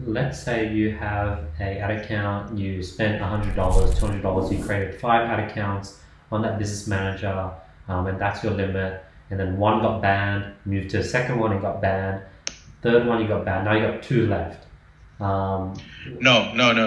let's say you have a ad account, you spent $100, $200, you created 5 ad accounts on that business manager, and that's your limit. And then one got banned, moved to a second one and got banned, third one you got banned. Now you got 2 left. No.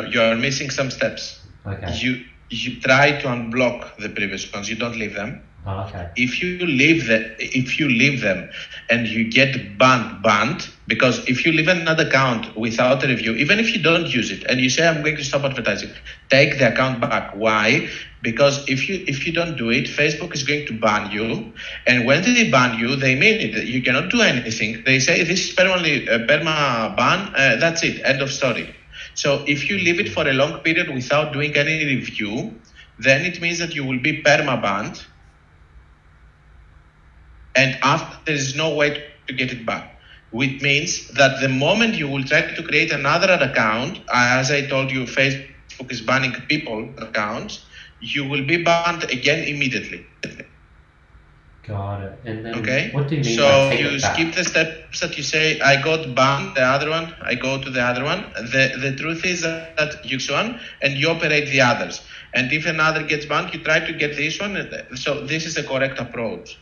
You're missing some steps. Okay. You try to unblock the previous ones. You don't leave them. Okay. If you leave them and you get banned, because if you leave an account without a review, even if you don't use it and you say I'm going to stop advertising, take the account back. Why? Because if you don't do it, Facebook is going to ban you, and when they ban you, they mean it. You cannot do anything. They say this is permanently perma ban. That's it. End of story. So if you leave it for a long period without doing any review, then it means that you will be perma banned. And after, there is no way to get it back, which means that the moment you will try to create another account, as I told you, Facebook is banning people accounts, you will be banned again immediately. Got it. And then okay. What do you mean so by take you it back? skip the steps that you say, I got banned, the other one, I go to the other one. The truth is that you use one and you operate the others. And if another gets banned, you try to get this one. So this is the correct approach.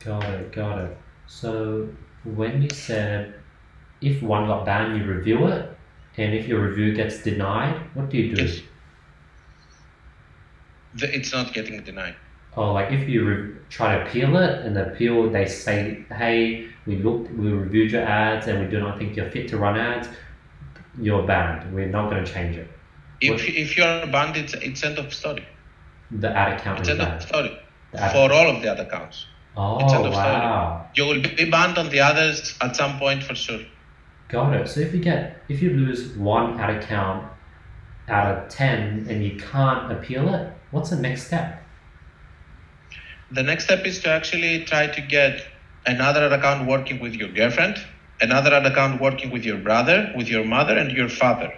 Got it. So when you said if one got banned, you review it, and if your review gets denied, what do you do? Yes. It's not getting denied. Oh, like if you try to appeal it, and the appeal they say, hey, we reviewed your ads, and we do not think you're fit to run ads, you're banned. We're not going to change it. If you're banned, it's end of story. The ad account is end banned. of story for all of the other accounts. Oh, wow. You will be banned on the others at some point for sure. Got it. So if you lose one ad account out of 10 and you can't appeal it, what's the next step? The next step is to actually try to get another ad account working with your girlfriend, another ad account working with your brother, with your mother and your father.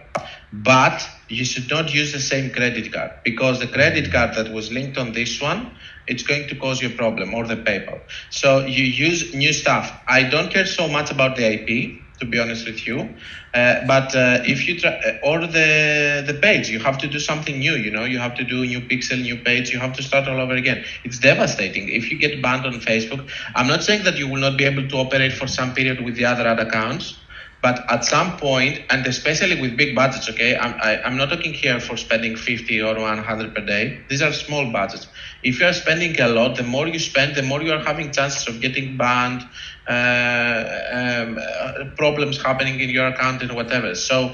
But you should not use the same credit card, because the credit card that was linked on this one, it's going to cause you a problem, or the PayPal. So you use new stuff. I don't care so much about the IP, to be honest with you. But if you try, or the page, you have to do something new, you have to do a new pixel, new page, you have to start all over again. It's devastating. If you get banned on Facebook, I'm not saying that you will not be able to operate for some period with the other ad accounts, but at some point, and especially with big budgets, okay, I'm not talking here for spending 50 or 100 per day. These are small budgets. If you are spending a lot, the more you spend, the more you are having chances of getting banned, problems happening in your account and whatever. So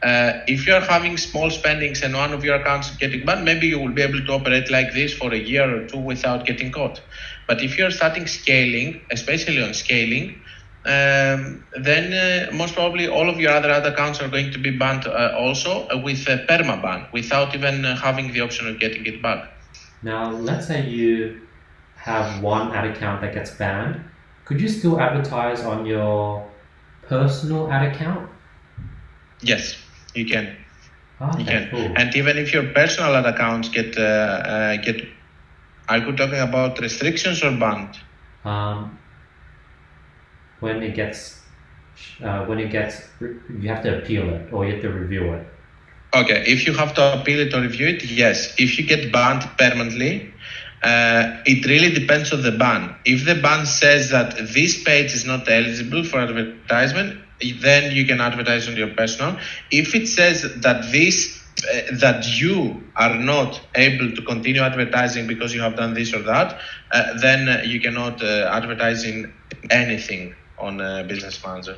if you are having small spendings and one of your accounts is getting banned, maybe you will be able to operate like this for a year or two without getting caught. But if you're starting scaling, especially on scaling, then most probably all of your other ad accounts are going to be banned also with a perma ban, without even having the option of getting it back. Now, let's say you have one ad account that gets banned. Could you still advertise on your personal ad account? Yes, you can. Okay, you can. Cool. And even if your personal ad accounts get, are you talking about restrictions or banned? When it gets, you have to appeal it or you have to review it. Okay, if you have to appeal it or review it, yes. If you get banned permanently, it really depends on the ban. If the ban says that this page is not eligible for advertisement, then you can advertise on your personal. If it says that that you are not able to continue advertising because you have done this or that, then you cannot advertise in anything on Business Manager.